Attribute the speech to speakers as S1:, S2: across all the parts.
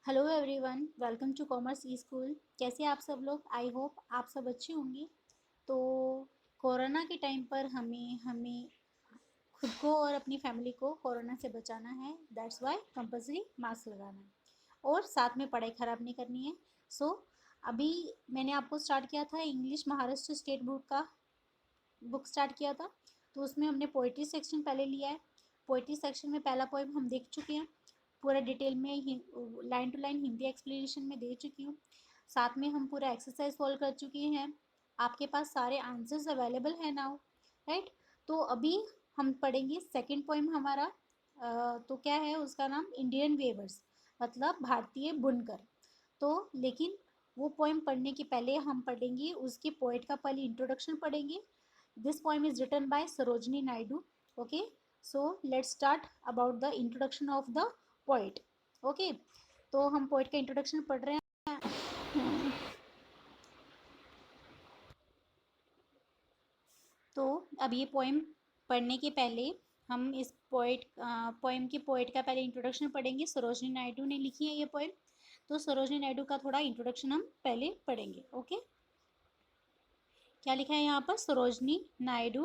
S1: Hello everyone, welcome to commerce e school. कैसे आप सब लोग? आई होप आप सब अच्छे होंगे। तो कोरोना के टाइम पर हमें हमें खुद को और अपनी फैमिली को कोरोना से बचाना है। दैट्स वाई कंपल्सरी मास्क लगाना है और साथ में पढ़ाई ख़राब नहीं करनी है। अभी मैंने आपको स्टार्ट किया था इंग्लिश महाराष्ट्र स्टेट बोर्ड का बुक स्टार्ट किया था। तो उसमें हमने पोइट्री सेक्शन पहले लिया है। पोइट्री सेक्शन में पहला पोइम हम देख चुके हैं, पूरा डिटेल में line to line Hindi explanation में दे चुकी हूँ। साथ में हम पूरा एक्सरसाइज सॉल्व कर चुके हैं। आपके पास सारे आंसर्स अवेलेबल है नाउ, राइट? तो अभी हम पढ़ेंगे सेकंड पोइम हमारा। तो क्या है उसका नाम? इंडियन वेवर्स, मतलब भारतीय बुनकर। तो लेकिन वो पोएम पढ़ने के पहले हम पढ़ेंगे उसके पोएट का पहले इंट्रोडक्शन पढ़ेंगे। This poem is written by Sarojini Naidu. Okay, so let's start about the introduction of the poet. Okay, तो हम पोएट का इंट्रोडक्शन पढ़ रहे हैं। तो अब ये पोएम पढ़ने के पहले हम इस पोएम के पोएट का पहले इंट्रोडक्शन पढ़ेंगे। सरोजनी नायडू ने लिखी है ये पोएम। तो सरोजनी नायडू का थोड़ा इंट्रोडक्शन हम पहले पढ़ेंगे। ओके, क्या लिखा है यहाँ पर? Sarojini Naidu.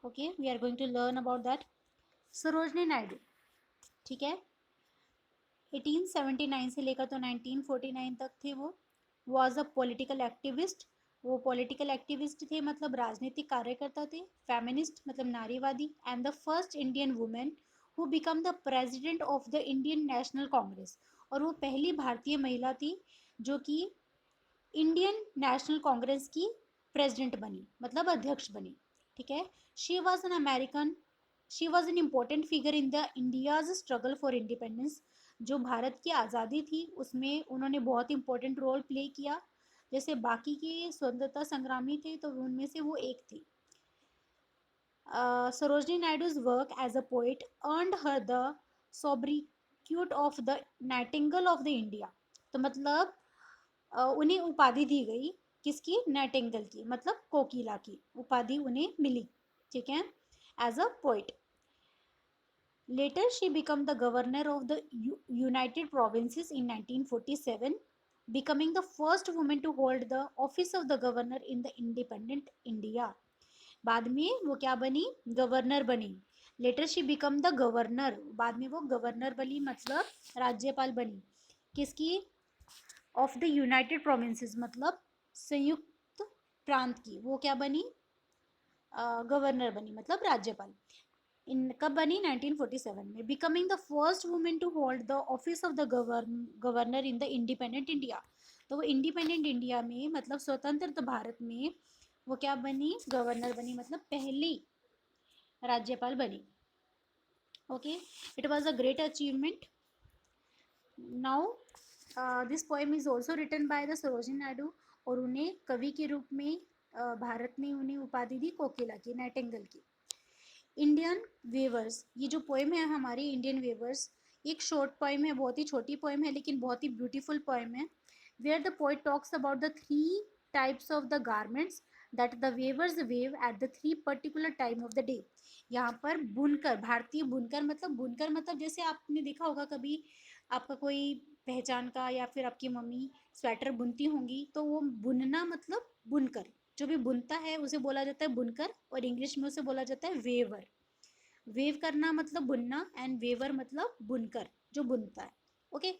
S1: Okay, we are going to learn about that. Sarojini Naidu, ठीक है, 1879 से लेकर तो 1949 तक थे वो। Was a political activist. वो पॉलिटिकल एक्टिविस्ट थे, मतलब राजनीतिक कार्यकर्ता थे। फेमिनिस्ट मतलब नारीवादी। And the first Indian women who become the president of the Indian national Congress. और वो पहली भारतीय महिला थी जो कि इंडियन नेशनल कांग्रेस की प्रेसिडेंट बनी, मतलब अध्यक्ष बनी। ठीक है। She was an American. She was an important figure in the India's struggle for independence. जो भारत की आज़ादी थी उसमें उन्होंने बहुत इंपॉर्टेंट रोल प्ले किया। जैसे बाकी के स्वतंत्रता संग्रामी थे तो उनमें से वो एक थी। Sarojini Naidu's work as a poet earned her the sobriquet of the nightingale of the India. तो मतलब उन्हें उपाधि दी गई, किसकी? नाइटिंगेल की, मतलब कोकिला की उपाधि उन्हें मिली। ठीक है, as a poet. Later she become the governor of the United Provinces in 1947, becoming the first woman to hold the office of the governor in the independent India. बाद में वो क्या बनी? गवर्नर बनी। Later she become the governor, बाद में वो governor बनी, मतलब राज्यपाल बनी। किसकी? ऑफ द यूनाइटेड प्रोविंसेस, मतलब संयुक्त प्रांत की। वो क्या बनी? गवर्नर बनी, मतलब राज्यपाल। इन कब बनी? 1947 में। Becoming the first women to hold the office of the governor in the independent India. तो वो इंडिपेंडेंट इंडिया में, मतलब स्वतंत्र भारत में वो क्या बनी? गवर्नर बनी, मतलब पहली राज्यपाल बनी। Okay, it was a great achievement. Now this poem is also written by the Sarojini Naidu. और उन्हें कवि के रूप में भारत ने उन्हें उपाधि दी कोकिला की, नाइटिंगेल की। इंडियन वेवर्स, ये जो पोएम है हमारी इंडियन वेवर्स, एक शॉर्ट पोएम है, बहुत ही छोटी पोएम है लेकिन बहुत ही ब्यूटीफुल पोएम है। Where the poet talks about the three types of the garments that the weavers weave at the three particular time of the day. यहाँ पर बुनकर, भारतीय बुनकर, मतलब बुनकर मतलब जैसे आपने देखा होगा कभी आपका कोई पहचान का या फिर आपकी मम्मी स्वेटर बुनती होंगी, तो वो बुनना मतलब बुनकर। जो भी बुनता है उसे बोला जाता है बुनकर, और इंग्लिश में उसे बोला जाता है वेवर। वेव करना मतलब बुनना, एंड वेवर मतलब बुनकर, जो बुनता है। ओके,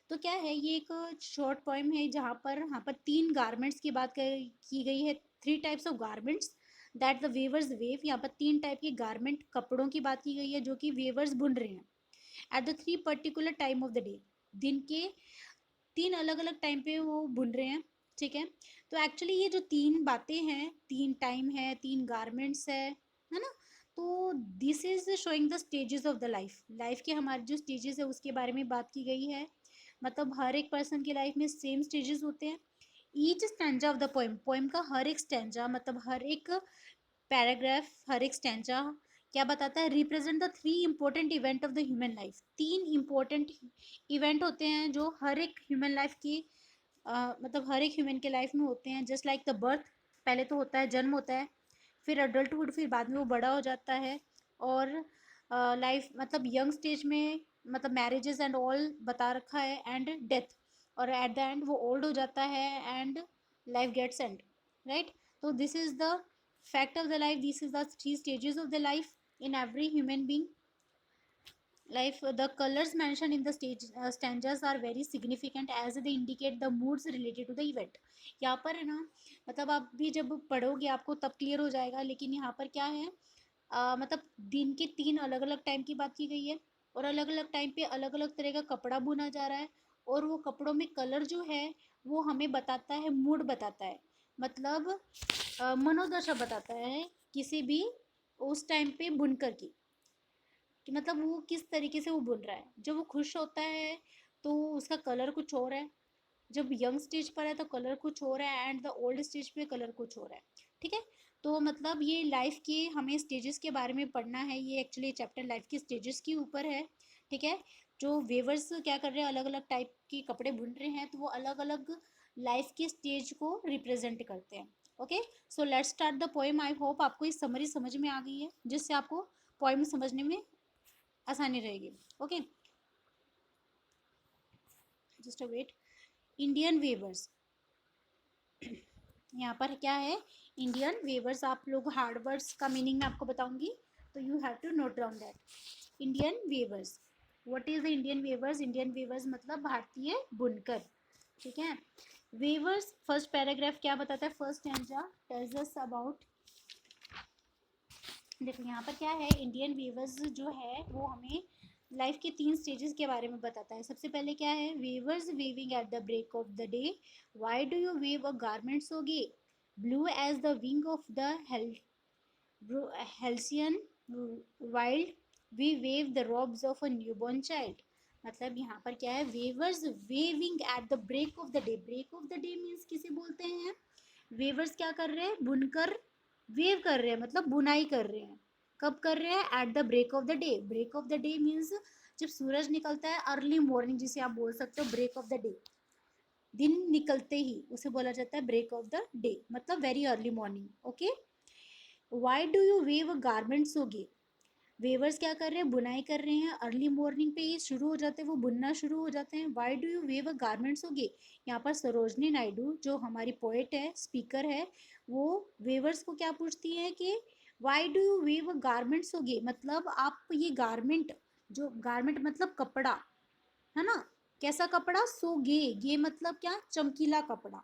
S1: तो क्या है, ये एक शॉर्ट पोएम है जहाँ पर तीन गारमेंट्स की बात की गई है। Three types of garments that the weavers wave. यहाँ पर तीन टाइप के गारमेंट, कपड़ों की बात की गई है जो कि वेवर्स बुन रहे हैं at the three particular time of the day. दिन के तीन अलग अलग टाइम पे वो बुन रहे हैं। ठीक है, तो एक्चुअली ये जो तीन बातें हैं, तीन टाइम है, तीन गारमेंट्स है ना? तो this is showing the stages of the life. Life के हमारे जो स्टेजेस है उसके बारे में बात की गई है। मतलब हर एक पर्सन की लाइफ में सेम स्टेजेस होते हैं। Each stanza of the poem, poem का हर एक स्टैंजा मतलब हर एक पैराग्राफ, हर एक स्टैंजा क्या बताता है? Represent the three important event of the human life. तीन इंपॉर्टेंट इवेंट होते हैं जो हर एक ह्यूमन लाइफ की मतलब हर एक ह्यूमन के लाइफ में होते हैं। जस्ट लाइक द बर्थ, पहले तो होता है जन्म होता है, फिर अडल्टहुड, फिर बाद में वो बड़ा हो जाता है। और लाइफ मतलब यंग स्टेज में मतलब मैरिजेस एंड ऑल बता रखा है, एंड डेथ, और एट द एंड वो ओल्ड हो जाता है and life gets end, right. तो this is the fact of the life, this is the three stages of the life in every human being life. The colors mentioned in the stage stanzas are very significant as they indicate the moods related to the event. यहाँ पर है ना, मतलब आप भी जब पढ़ोगे आपको तब क्लियर हो जाएगा, लेकिन यहाँ पर क्या है, मतलब दिन के 3 अलग अलग टाइम की बात की गई है, और अलग अलग टाइम पे अलग अलग तरह का कपड़ा बुना जा रहा है, और वो कपड़ों में कलर जो है वो हमें बताता है, मूड बताता है, मतलब मनोदशा बताता है किसी भी उस टाइम पे बुनकर की, कि मतलब वो किस तरीके से वो बुन रहा है। जब वो खुश होता है तो उसका कलर कुछ और है, जब यंग स्टेज पर है तो कलर कुछ और है, एंड द ओल्ड स्टेज पे कलर कुछ और है, ठीक है। तो मतलब ये लाइफ के हमें स्टेजेस के बारे में पढ़ना है, ये एक्चुअली चैप्टर लाइफ के स्टेजेस के ऊपर है, ठीक है। जो वेवर्स क्या कर रहे हैं, अलग अलग टाइप के कपड़े बुन रहे हैं, तो वो अलग अलग लाइफ के स्टेज को रिप्रेजेंट करते हैं। Okay, so let's start the poem. I hope आपको इस समरी समझ में आ गई है, जिससे आपको पोएम समझने में आसानी रहेगी। Okay, just wait. Indian weavers, यहाँ पर क्या है, इंडियन वेवर्स। आप लोग हार्ड वर्ड्स का मीनिंग मैं आपको बताऊंगी, तो you have to note down that. Indian weavers, what is the Indian weavers? Indian weavers मतलब भारतीय बुनकर, ठीक है। वेवर्स, फर्स्ट पैराग्राफ क्या बताता है, first stanza tells us about, देखो यहाँ पर क्या है, इंडियन वेवर्स जो है वो हमें लाइफ के 3 स्टेजेस के बारे में बताता है। सबसे पहले क्या है, weavers weaving at the break of the day, why do you weave a garment so gay, blue as the wing of the halcyon wild, we weave the robes of a newborn child. मतलब यहाँ पर क्या है, weavers weaving at the break of the day, break of the day means किसे बोलते हैं, weavers क्या कर रहे हैं, बुनकर वेव कर रहे हैं, मतलब बुनाई कर रहे हैं। कब कर रहे हैं, at the break of the day, break of the day means जब सूरज निकलता है, अर्ली मॉर्निंग जिसे आप बोल सकते हो ब्रेक ऑफ द डे, दिन निकलते ही उसे बोला जाता है ब्रेक ऑफ द डे, मतलब very early morning. Okay, why do you weave a garment so gay, weavers क्या कर रहे हैं, बुनाई कर रहे हैं, अर्ली मॉर्निंग पे ही शुरू हो जाते हैं, वो बुनना शुरू हो जाते हैं। Why do you weave a garments होगे, यहाँ पर सरोजनी नायडू जो हमारी पोएट है, स्पीकर है, वो वेवर्स को क्या पूछती है कि Y do you weave a garments होगे, मतलब आप ये गारमेंट, जो गारमेंट मतलब कपड़ा है ना, कैसा कपड़ा, सो गे, गे मतलब क्या, चमकीला कपड़ा।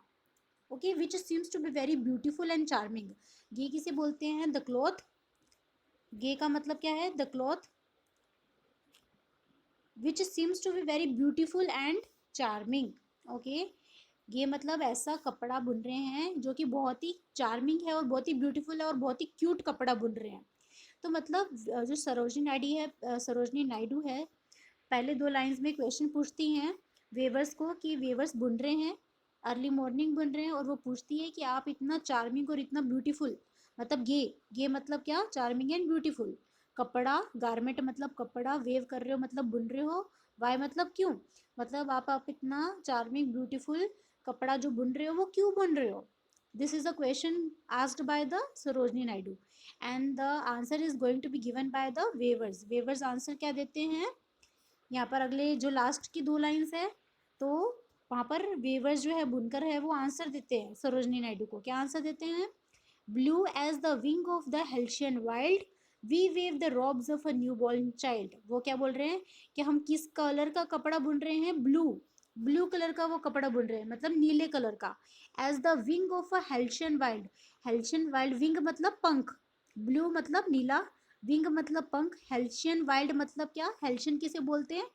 S1: Okay, which seems to be very beautiful and charming, gay किसे बोलते हैं, द क्लॉथ, गे का मतलब क्या है, the cloth which seems to be very beautiful and charming. Okay, ये मतलब ऐसा कपड़ा बुन रहे हैं जो कि बहुत ही चार्मिंग है और बहुत ही ब्यूटीफुल है और बहुत ही क्यूट कपड़ा बुन रहे हैं। तो मतलब जो सरोजनी नायडू है, सरोजनी नायडू है, पहले 2 लाइंस में क्वेश्चन पूछती हैं वेवर्स को कि वेवर्स बुन रहे हैं, अर्ली मॉर्निंग बुन रहे हैं, और वो पूछती है कि आप इतना चार्मिंग और इतना ब्यूटीफुल, मतलब ये मतलब क्या, चार्मिंग एंड ब्यूटीफुल कपड़ा, गारमेंट मतलब कपड़ा, वेव कर रहे हो मतलब बुन रहे हो, वाई मतलब क्यों, मतलब आप इतना चार्मिंग ब्यूटीफुल कपड़ा जो बुन रहे हो वो क्यों बुन रहे हो। This is a question asked by the Sarojini Naidu, and the answer is going to be given by the weavers. Weavers answer क्या देते हैं, यहाँ पर अगले जो लास्ट की 2 लाइन्स है, तो वहाँ पर वेवर्स जो है बुनकर है वो आंसर देते हैं सरोजनी नायडू को, क्या आंसर देते हैं, blue as the wing of the halcyon wild, we weave the robes of a new born child. वो क्या बोल रहे हैं कि हम किस कलर का कपड़ा बुन रहे हैं, ब्लू, ब्लू कलर का वो कपड़ा बुन रहे हैं, मतलब नीले कलर का, as the wing of a halcyon wild, halcyon wild wing मतलब पंख, ब्लू मतलब नीला, विंग मतलब पंख, हेल्शियन वाइल्ड मतलब क्या, हेल्शियन किसे बोलते हैं,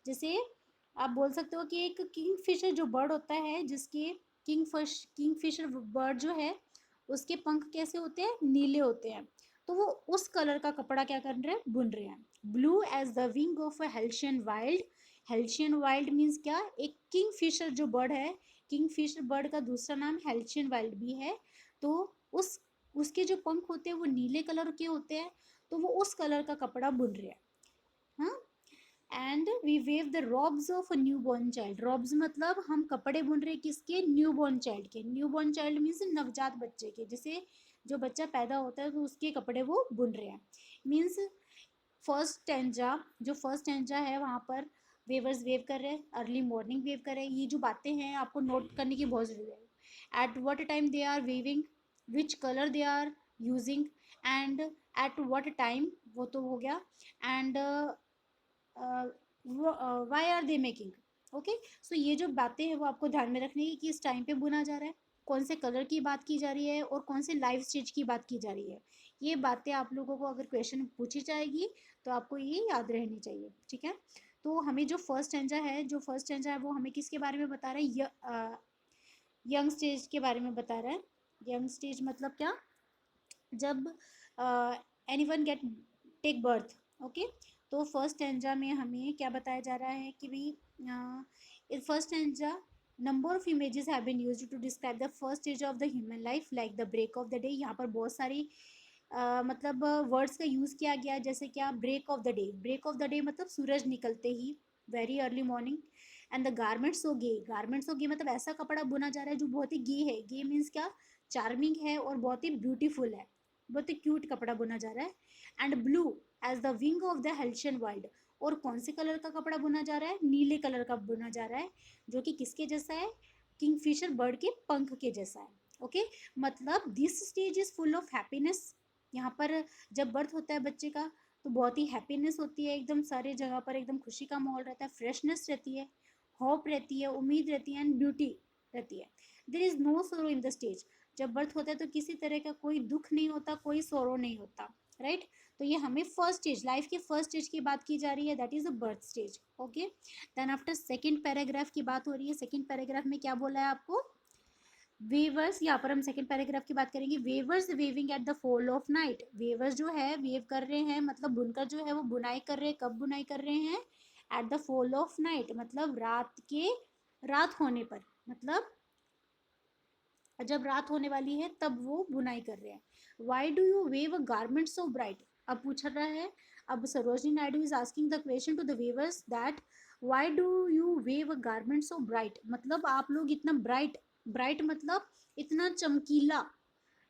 S1: जैसे आप बोल सकते हो कि एक किंग फिशर जो बर्ड होता है, जिसके किंग फिशर बर्ड जो है उसके पंख कैसे होते हैं, नीले होते हैं, तो वो उस कलर का कपड़ा क्या कर रहे हैं, बुन रहे हैं। Blue as the wing of a halcyon wild, halcyon wild means क्या, एक किंग फिशर जो बर्ड है, किंग फिशर बर्ड का दूसरा नाम हेल्शियन वाइल्ड भी है, तो उस उसके जो पंख होते हैं वो नीले कलर के होते हैं, तो वो उस कलर का कपड़ा बुन रहे हैं। हाँ, and we weave the robes of a new born child, robes मतलब हम कपड़े बुन रहे हैं किसके, न्यू बॉर्न चाइल्ड के, न्यू बॉर्न चाइल्ड मीन्स नवजात बच्चे के, जिसे जो बच्चा पैदा होता है तो उसके कपड़े वो बुन रहे हैं, मीन्स फर्स्ट स्टैंजा, जो फर्स्ट स्टैंजा है वहाँ पर वेवर्स वेव कर रहे हैं, अर्ली मॉर्निंग वेव कर रहे हैं। ये जो बातें हैं आपको नोट करने की बहुत ज़रूरत है। At what time they are weaving, which colour they are using, and at what time, वो तो हो गया, and why are they making. Okay, so ये जो बातें हैं वो आपको ध्यान में रखनी है कि इस टाइम पे बुना जा रहा है, कौन से कलर की बात की जा रही है और कौन से लाइफ स्टेज की बात की जा रही है। ये बातें आप लोगों को अगर क्वेश्चन पूछी जाएगी तो आपको ये याद रहनी चाहिए, ठीक है। तो हमें जो फर्स्ट स्टैंजा है, वो हमें किसके बारे में बता रहा है, यंग स्टेज के बारे में बता रहा है। यंग स्टेज मतलब क्या, जब anyone get take birth. Okay, तो फर्स्ट स्टैंजा में हमें क्या बताया जा रहा है कि भाई first stanza, number of images have been used to describe the first stage of the human life like the break of the day. यहाँ पर बहुत सारी मतलब वर्ड्स का यूज़ किया गया है, जैसे क्या, break of the day. Break of the day मतलब सूरज निकलते ही, very early morning. And the garments so gay, garments so gay मतलब ऐसा कपड़ा बुना जा रहा है जो बहुत ही गे है। गे मीन्स क्या, चार्मिंग है और बहुत ही ब्यूटीफुल है, बहुत ही क्यूट कपड़ा बुना जा रहा है। And blue as the wing of the halcyon world, और कौन से कलर का कपड़ा बुना जा रहा है, नीले कलर का बुना जा रहा है, जो कि किसके जैसा है, किंगफिशर बर्ड के पंख के जैसा है। ओके, मतलब this stage is full of happiness. यहाँ पर जब बर्थ होता है बच्चे का तो बहुत ही हैप्पीनेस होती है, एकदम सारे जगह पर एकदम खुशी का माहौल रहता है, फ्रेशनेस रहती है, होप रहती है, उम्मीद रहती है, एंड ब्यूटी रहती है। देयर इज नो सोरो इन द स्टेज। जब बर्थ होता है तो किसी तरह का कोई दुख नहीं होता, कोई सोरो नहीं होता, राइट। तो ये हमें फर्स्ट स्टेज, लाइफ के फर्स्ट स्टेज की बात की जा रही है, that is the birth stage. Okay, then after second paragraph की बात हो रही है। सेकेंड पैराग्राफ में क्या बोला है आपको, वेवर्स, यहाँ पर हम सेकंड पैराग्राफ की बात करेंगे। Weavers weaving at the fall of night, weavers जो है वेव कर रहे हैं, मतलब बुनकर जो है वो बुनाई कर रहे हैं। कब बुनाई कर रहे हैं, at the fall of night मतलब रात होने पर, मतलब जब रात होने वाली है तब वो बुनाई कर रहे हैं। Why do you weave a garment so bright, अब पूछ रहा है, अब Sarojini Naidu is asking the question to the weavers that why do you weave a garment so bright, मतलब आप लोग इतना ब्राइट, ब्राइट मतलब इतना चमकीला,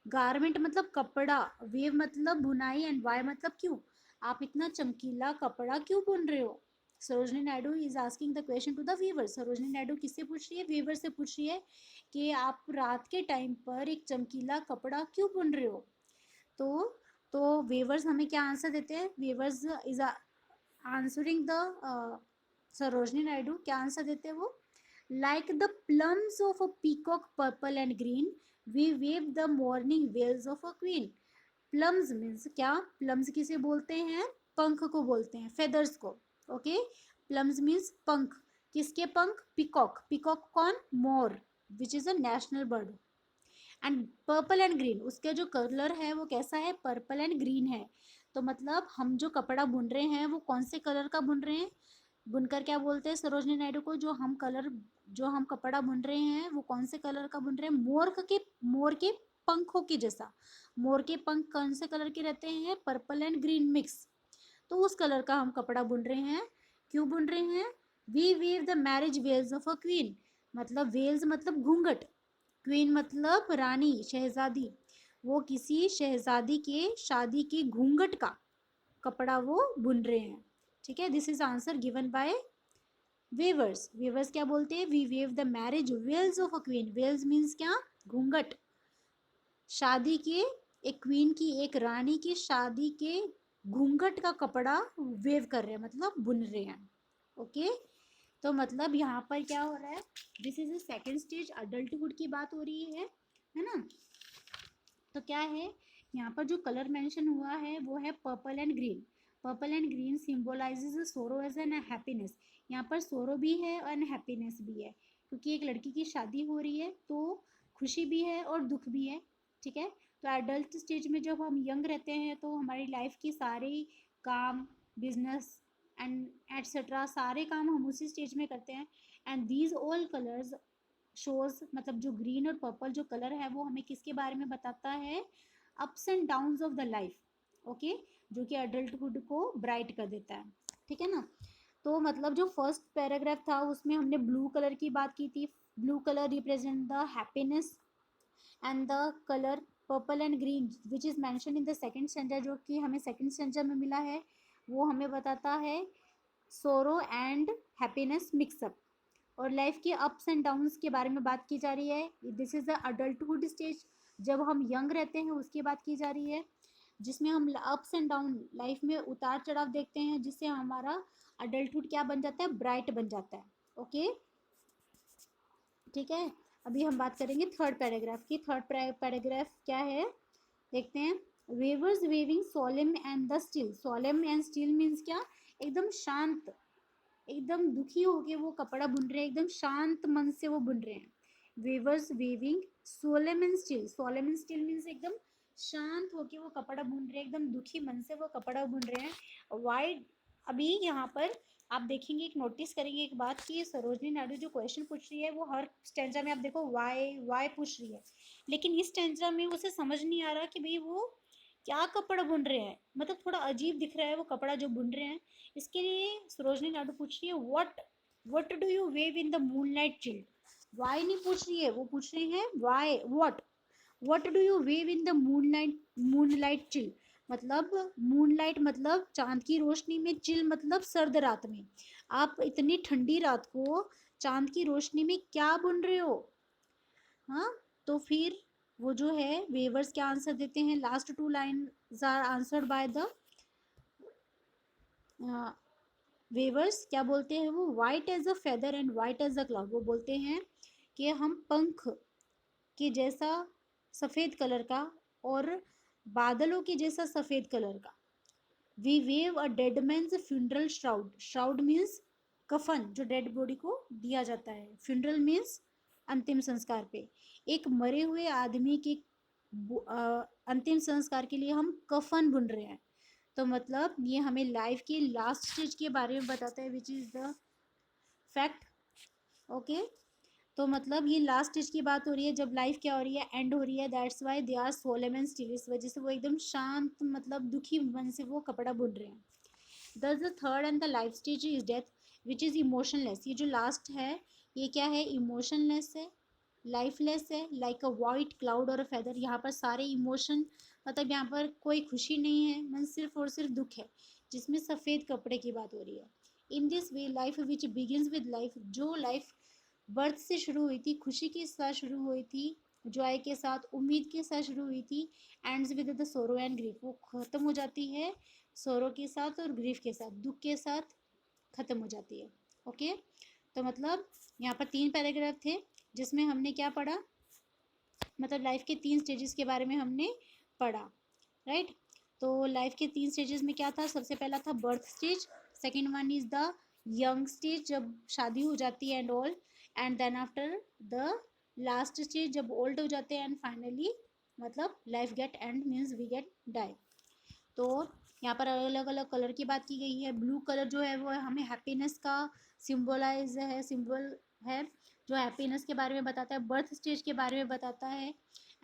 S1: गारमेंट मतलब कपड़ा, वेव मतलब बुनाई, एंड वाई मतलब क्यों, आप इतना चमकीला कपड़ा क्यों बुन रहे हो। Sarojini Naidu is asking the question to the weaver. Sarojini Naidu किससे पूछ रही है, वीवर से पूछ रही है कि आप रात के टाइम पर एक चमकीला कपड़ा क्यों बुन रहे हो। तो वेवर्स हमें क्या आंसर देते हैं, weavers is answering the Sarojini Naidu, क्या आंसर देते हैं वो, like the plumes of a peacock purple and green we weave the morning veils of a queen. Plumes means क्या, प्लम्स किसे बोलते हैं, पंख को बोलते हैं, फेदर्स को। ओके, प्लम्स मीन्स पंख, किसके पंख, पिकॉक, पिकॉक कौन, मोर, which is a national bird. And purple and green, उसका जो कलर है वो कैसा है, पर्पल एंड ग्रीन है। तो मतलब हम जो कपड़ा बुन रहे हैं वो कौन से कलर का बुन रहे हैं, बुनकर क्या बोलते हैं सरोजनी नायडू को, जो हम कपड़ा बुन रहे हैं वो कौन से कलर का बुन रहे हैं, मोर के पंखों के जैसा। मोर के पंख कौन से कलर के रहते हैं, पर्पल एंड ग्रीन मिक्स, तो उस कलर का हम कपड़ा बुन रहे हैं। क्यों बुन रहे हैं, we weave the marriage veils of a queen, मतलब वेल्स मतलब घूंघट, क्वीन मतलब रानी, शहजादी, वो किसी शहजादी के शादी के घूंघट का कपड़ा वो बुन रहे हैं। ठीक है, this is answer given by weavers. Weavers क्या बोलते हैं, we weave the marriage veils of a queen, veils means क्या, घूंघट, शादी के, एक क्वीन की, एक रानी की शादी के घूंघट का कपड़ा वेव कर रहे हैं, मतलब बुन रहे हैं। ओके, तो मतलब यहाँ पर क्या हो रहा है, this is the second stage, adulthood की बात हो रही है ना। तो क्या है, यहाँ पर जो कलर मेंशन हुआ है वो है purple and green. Purple and green symbolises सोरो एज एन हैप्पीनेस, यहाँ पर सोरो भी है और हैप्पीनेस भी है, क्योंकि एक लड़की की शादी हो रही है तो खुशी भी है और दुख भी है। ठीक है, तो एडल्ट स्टेज में जब हम यंग रहते हैं तो हमारी लाइफ की सारी काम, बिजनेस एंड एट्सेट्रा सारे काम हम उसी स्टेज में करते हैं। And these all colours shows, मतलब जो ग्रीन और पर्पल जो कलर है वो हमें किसके बारे में बताता है, ups and downs of the life. Okay, जो कि अडल्टहुड को ब्राइट कर देता है। ठीक है ना, तो मतलब जो फर्स्ट पैराग्राफ था उसमें हमने ब्लू कलर की बात की थी, blue colour represent the happiness, and the colour purple and green which is mention in the second standard, जो कि हमें सेकेंड स्टैंडर्ड में मिला है, वो हमें बताता है सोरो एंड हैप्पीनेस मिक्सअप। और लाइफ के अप्स एंड डाउन्स के बारे में बात की जा रही है। This is the adulthood stage, जब हम यंग रहते हैं उसकी बात की जा रही है, जिसमें हम अप्स एंड डाउन लाइफ में उतार चढ़ाव देखते हैं, जिससे हमारा अडल्टहुड क्या बन जाता है, ब्राइट बन जाता है। ओके, ठीक है। अभी हम बात करेंगे थर्ड पैराग्राफ की। थर्ड पैराग्राफ क्या है देखते हैं। Weavers weaving solemn and the still. Solemn and still means क्या, एकदम शांत, एकदम दुखी होके वो कपड़ा बुन रहे हैं, एकदम शांत मन से वो बुन रहे हैं। Weavers weaving solemn and still. Solemn and still means एकदम शांत होके वो कपड़ा बुन रहे हैं, एकदम दुखी मन से वो कपड़ा बुन रहे हैं। वाई, अभी यहाँ पर आप देखेंगे, एक नोटिस करेंगे एक बात कि सरोजनी नायडू जो क्वेश्चन पूछ रही है वो हर स्टेंजा में आप देखो वाई पूछ रही है, लेकिन इस स्टेंजा में उसे समझ नहीं आ रहा कि भाई वो क्या कपड़ा बुन रहे हैं, मतलब थोड़ा अजीब दिख रहा है वो कपड़ा जो बुन रहे हैं। इसके लिए सरोजनी नायडू पूछ रही है what do you weave in the moonlight chilled. Why नहीं पूछ रही है, वो पूछ रही है why, what do you weave in the moonlight chill. मतलब मूनलाइट मतलब चांद की रोशनी में, चिल मतलब सर्द रात में। आप इतनी ठंडी रात को चांद की रोशनी में क्या बुन रहे हो। हाँ, तो फिर वो जो है वेवर्स क्या आंसर देते हैं, last two line are answered by the weavers क्या बोलते हैं, वो white as a feather and white as a cloud. वो बोलते हैं कि हम पंख के जैसा सफ़ेद कलर का और बादलों के जैसा सफ़ेद कलर का। We weave a dead man's funeral shroud. Shroud means कफन जो डेड बॉडी को दिया जाता है, फ्यूनरल मीन्स अंतिम संस्कार पे। एक मरे हुए आदमी के अंतिम संस्कार के लिए हम कफन बुन रहे हैं। तो मतलब ये हमें लाइफ की लास्ट स्टेज के बारे में बताता है, which is the fact. Okay, तो मतलब ये लास्ट स्टेज की बात हो रही है, जब लाइफ क्या हो रही है, एंड हो रही है। That's why they are solemn and still, इस वजह से वो एकदम शांत मतलब दुखी मन से वो कपड़ा बुन रहे हैं। दस the third and the life stage is death which is emotionless. ये जो लास्ट है ये क्या है, इमोशनलेस है, लाइफलेस है, लाइक अ वाइट क्लाउड और अ फेदर। यहाँ पर सारे इमोशन, मतलब यहाँ पर कोई खुशी नहीं है, मन सिर्फ और सिर्फ दुख है, जिसमें सफ़ेद कपड़े की बात हो रही है। In this way life which begins with life, जो लाइफ बर्थ से शुरू हुई थी, खुशी के साथ शुरू हुई थी, जॉय के साथ, उम्मीद के साथ शुरू हुई थी, ends with the sorrow and grief, वो ख़त्म हो जाती है सोरो के साथ और ग्रीफ के साथ, दुख के साथ ख़त्म हो जाती है। ओके, तो मतलब यहाँ पर 3 पैराग्राफ थे जिसमें हमने क्या पढ़ा, मतलब लाइफ के 3 स्टेजेस के बारे में हमने पढ़ा, राइट। तो लाइफ के 3 स्टेजेस में क्या था, सबसे पहला था birth stage, second one is the young stage जब शादी हो जाती है and all, and then after the last stage जब ओल्ड हो जाते हैं, एंड फाइनली मतलब life get end means we get die. तो यहाँ पर अलग अलग कलर की बात की गई है। ब्लू कलर जो है वो हमें हैप्पीनेस का सिम्बोलाइज है, सिंबल है, जो हैप्पीनेस के बारे में बताता है, बर्थ स्टेज के बारे में बताता है।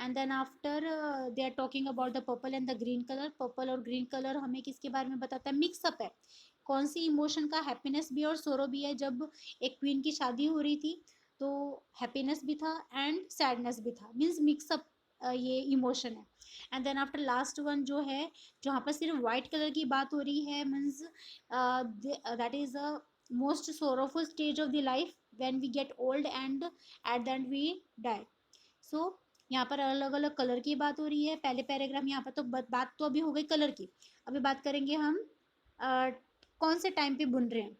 S1: And then after they are talking about the purple and the green colour. Purple और ग्रीन कलर हमें किसके बारे में बताता है, मिक्सअप है, कौन सी इमोशन का, हैप्पीनेस भी और सोरो भी है। जब एक क्वीन की शादी हो रही थी तो हैप्पीनेस भी था एंड सैडनेस भी था, मीन्स मिक्सअप ये इमोशन है। And then after last one जो है, जहाँ पर सिर्फ वाइट कलर की बात हो रही है, means that is a most sorrowful stage of the life when we get old and at the end we die. So यहाँ पर अलग अलग कलर की बात हो रही है। पहले पैराग्राफ यहाँ पर तो बात तो अभी हो गई कलर की। अभी बात करेंगे हम कौन से टाइम पे बुन रहे हैं।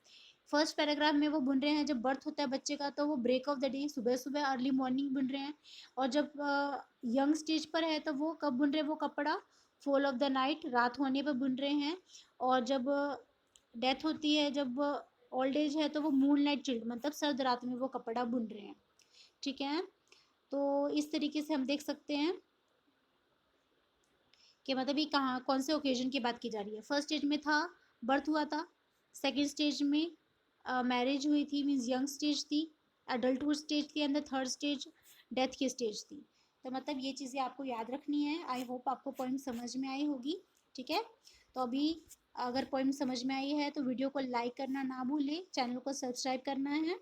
S1: फर्स्ट पैराग्राफ में वो बुन रहे हैं जब बर्थ होता है बच्चे का, तो वो ब्रेक ऑफ द डे, सुबह सुबह अर्ली मॉर्निंग बुन रहे हैं। और जब यंग स्टेज पर है तो वो कब बुन रहे हैं वो कपड़ा, फॉल ऑफ द नाइट, रात होने पर बुन रहे हैं। और जब डेथ होती है, जब ओल्ड एज है, तो वो मून लाइट चिल्ड मतलब सर्द रात में वो कपड़ा बुन रहे हैं। ठीक है, तो इस तरीके से हम देख सकते हैं कि मतलब ये कहाँ कौन से ओकेजन की बात की जा रही है। फर्स्ट स्टेज में था बर्थ हुआ था, सेकेंड स्टेज में मैरिज हुई थी, मीन्स यंग स्टेज थी, अडल्टहुड स्टेज थी, and the third stage death की स्टेज थी। तो मतलब ये चीज़ें आपको याद रखनी है। आई होप आपको पॉइंट समझ में आई होगी। ठीक है, तो अभी अगर पॉइंट समझ में आई है तो वीडियो को लाइक करना ना भूलें, चैनल को सब्सक्राइब करना है।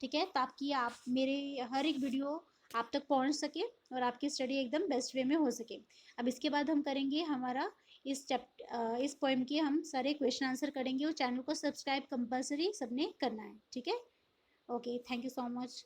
S1: ठीक है, ताकि आप मेरे हर एक वीडियो आप तक पहुंच सके और आपकी स्टडी एकदम बेस्ट वे में हो सके। अब इसके बाद हम करेंगे हमारा इस पोएम की हम सारे क्वेश्चन आंसर करेंगे और चैनल को सब्सक्राइब कंपलसरी सबने करना है, ठीक है। Okay, thank you so much.